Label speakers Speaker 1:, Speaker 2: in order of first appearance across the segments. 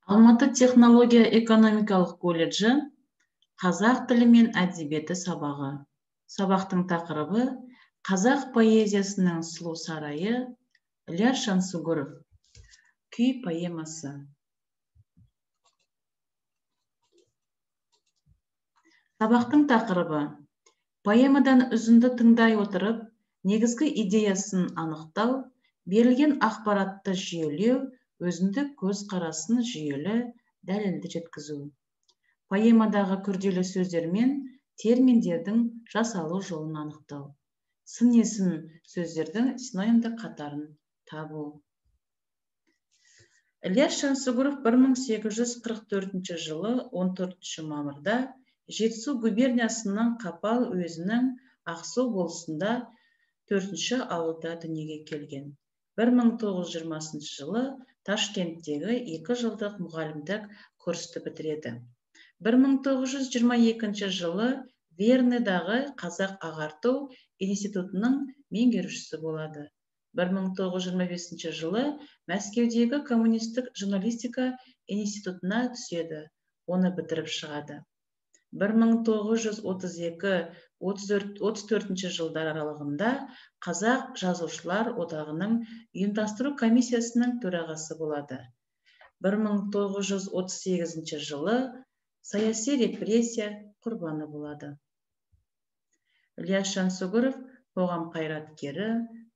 Speaker 1: Алматы технология экономикалық колледжі қазақ тілі мен әдебиеті сабағы. Сабақтың тақырыбы қазақ поэзиясының сұлу сарайы, Ілияс Жансүгіров. Күй поэмасы. Сабақтың тақырыбы поэмадан үзінді тыңдай отырып, негізгі идеясын анықтау, берілген ақпаратты жүйелеу, өзіндік көзқарасын жүйелі, дәлелді жеткізу. Поэмадағы күрделі сөздер мен терминдердің жасалу жолын анықтау. Сын есім сөздердің синонимдік қатарын табу. Ілияс Жансүгіров 1844 жылы 14 мамырда Жетісу губерниясының Қапал уезінің Ақсу болысында 4-ші ауылда дүниеге келген. 1920 жылы Ташкенттегі 2 жылдық мұғалімдік курсты бітіреді. 1922 жылы Верныйдағы Қазақ ағарту институтының меңгерушісі болады. 1925 жылы Мәскеудегі коммунистік журналистика институтына түседі, оны бітіріп шығады. 1932-34 жылдар аралығында Қазақ жазушылар одағының ұйымдастыру комиссиясының төрағасы болады. 1938 жылы саяси репрессия құрбаны болады. Ілияс Жансүгіров қоғам қайраткері,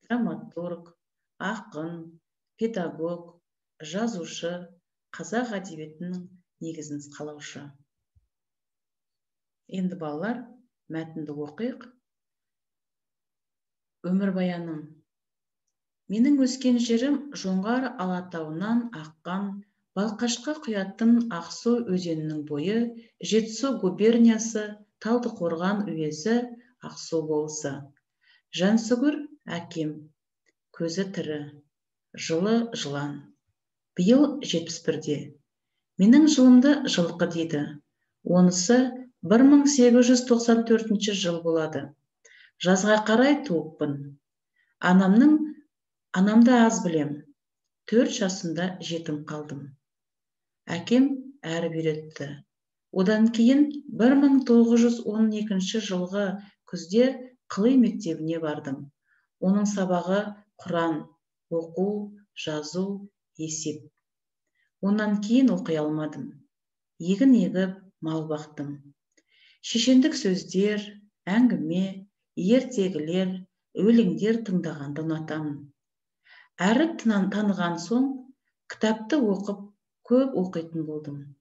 Speaker 1: драматург, ақын, педагог, жазушы, қазақ әдебиетінің негізін қалаушы. Енді балалар, мәтінді оқиық. Өмірбаяным. Менің өскен жерім Жоңғар алатауынан аққан, Балқашқа құятын Ақсу өзенінің бойы, Жетісу губерниясы, Талдықорған уезі, Ақсу болысы. Жансүгір әкем, көзі тірі, жылы жылан. Биыл 71-де. Менің жылымды жылқы дейді. Онысы 1894 жыл болады. Жазға қарай туыппын. Анамды аз білем. 4 жасымда жетім қалдым. Әкем әріп үйретті. Одан кейін 1912 жылғы күзде Қылый мектебіне бардым. Оның сабағы Құран, оқу, жазу, есеп. Онан кейін оқи алмадым. Егін егіп, мал бақтым. Шешендік сөздер, әңгіме, ертегілер, өлеңдер тыңдағанды ұнатамын. Әрі таныған соң, кітапты оқып, көп оқитын болдым.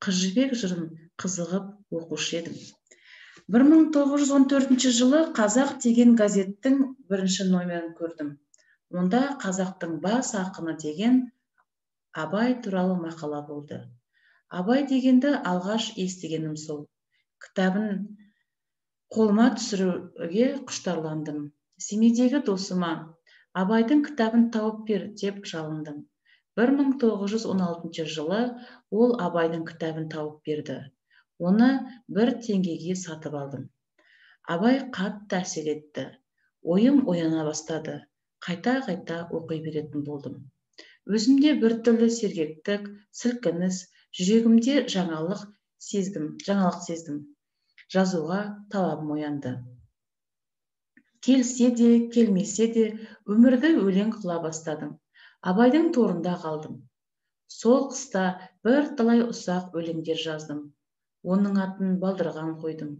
Speaker 1: Қыз жібек жырын қызығып оқушы едім. 1914 жылы Қазақ деген газеттің 1-ші номерін көрдім. Онда қазақтың бас ақыны деген Абай туралы мақала болды. Абай дегенді алғаш естігенім сол. Кітабын қолыма түсіруге құштарландым. Семейдегі досыма Абайдың кітабын тауып бер деп жалындым. 1916 жылы ол Абайдың кітабын тауып берді. Оны 1 теңгеге сатып алдым. Абай қатты әсер етті. Ойым ояна бастады. Қайта-қайта оқи беретін болдым. Өзімде бір түрлі сергектік, сілкініс, жүрегімде жаңалық сездім. Жазуға талабым оянды. Келсе де, келмесе де, өмірді өлең қыла бастадым. Абайдың торында қалдым. Сол қыста бірталай ұсақ өлеңдер жаздым. Оның атын Балдырған қойдым.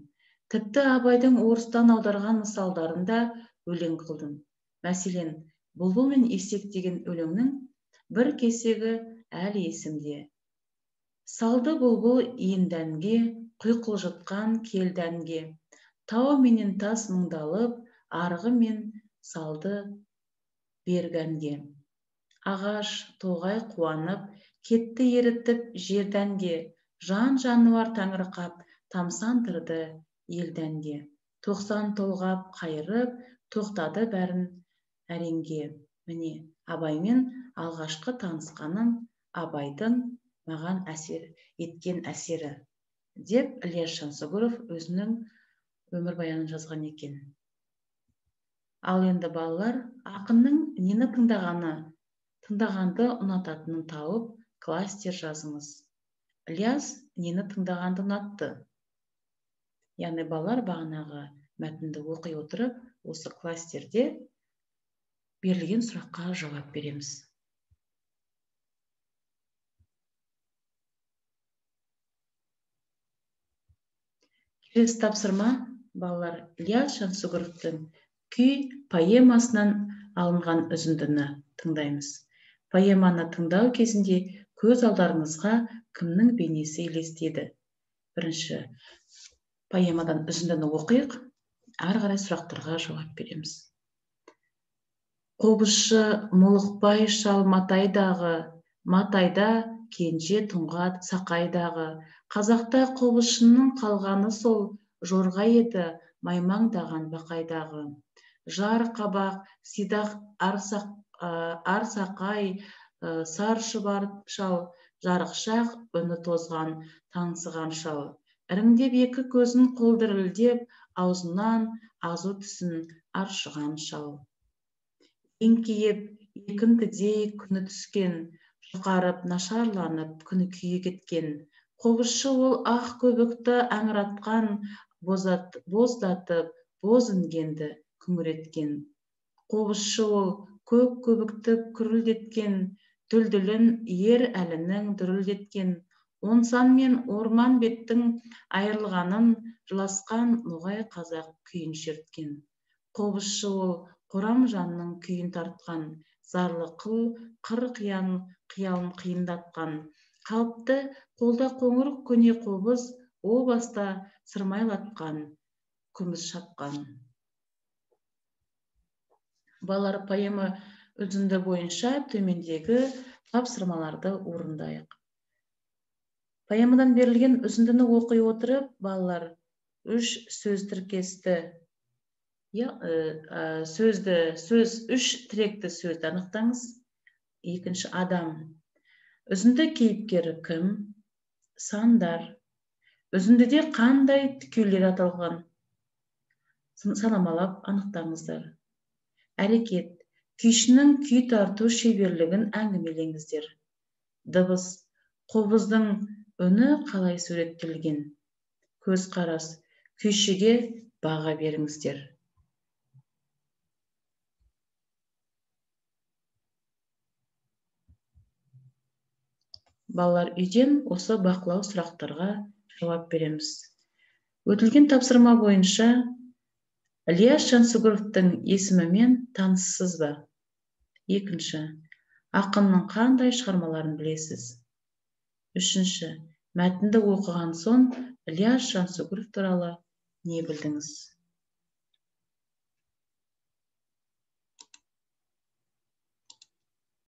Speaker 1: Тіпті Абайдың орыстан аударған мысалдарында өлең қылдым. Мәселен, Бұлбұл мен Есек деген өлеңнің бір кесегі әлі есімде. Салды бұлбұл иіндәнге, құйқылжытқан келдәнге. Тау менен тас мұңдалып, арғы мен салды бергәнге. Ағаш, тоғай қуанып, кетті ерітіп жердәнге. Жан-жануар таңырқап, тамсандырды елдәнге. 90 толғап қайырып, тоқтады бәрін әренге. Міне, Абаймен алғашқы танысқаным Абайдың маған еткен әсері, деп Ілияс Жансүгіров өзінің өмірбаянын жазған екен. Ал енді балалар, ақынның нені тыңдағанды ұнататынын тауып, кластер жазыңыз. Ілияс нені тыңдағанды ұнатты? Яғни балалар бағанағы мәтінді оқи отырып, осы кластерде берілген сұраққа жауап береміз. Келесі тапсырма, балалар, Ілияс Жансүгіровтің күй поэмасынан алынған үзіндіні тыңдаймыз. Поэманы тыңдау кезінде көз алдарыңызға кімнің бейнесі елестеді? Бірінші, поэмадан үзіндіні оқиық, ары қарай сұрақтарға жауап береміз. Қобызшы Молықбай шал Матайдағы, Матайда кенже Тұңғат Сақайдағы, қазақта қобызшының қалғаны сол, жорға еді маймаңдаған бақайдағы. Жар қабақ, сидақ арсақай, сар шұбар шал, жарықшақ үні тозған, таңсыған шал. Іріңдеп екі көзін қолдырілдеп, аузынан азу тісін аршыған шал. Еңкейіп, екіндідей күні түскен, жұқарып, нашарланып, күні күйе кеткен. Қобызшы ол ақ көбікті аңыратқан, боздатып, боз інгенді күңіреткен. Қобызшы ол көк көбікті күрілдеткен, дүлдүлін ер әлінің дүрілдеткен. Онсан мен орман беттің айырылғанын, жыласқан ноғай қазақ күйін шерткен. Қобызшы ол қорам жанның күйін тартқан, зарлы қыр қиялын қиындатқан. Қалыпты қолда қоңыр көне қобыз, о баста сырмайлатқан, күміс шапқан. Балалар, поэма үзінді бойынша төмендегі тапсырмаларды орындайық. Поэмадан берілген үзіндіні оқи отырып, балалар, үш сөз тіркесті, үш тіректі сөзді анықтаңыз. Екінші, адам. Үзінді кейіпкері кім? Сандар. Үзіндіде қандай тікеулер аталған? Санамалап анықтаңыздар. Әрекет. Күйшінің күй тарту шеберлігін әңгімелеңіздер. Дыбыс. Қобыздың үні қалай суреттелген? Көзқарас. Күйшіге баға беріңіздер. Балалар, үйден осы бақылау сұрақтарға жауап береміз. Өтілген тапсырма бойынша Ілияс Жансүгіровтің есімімен таныссыз ба? Екінші, ақынның қандай шығармаларын білесіз? Үшінші, мәтінді оқыған соң Ілияс Жансүгіров туралы не білдіңіз?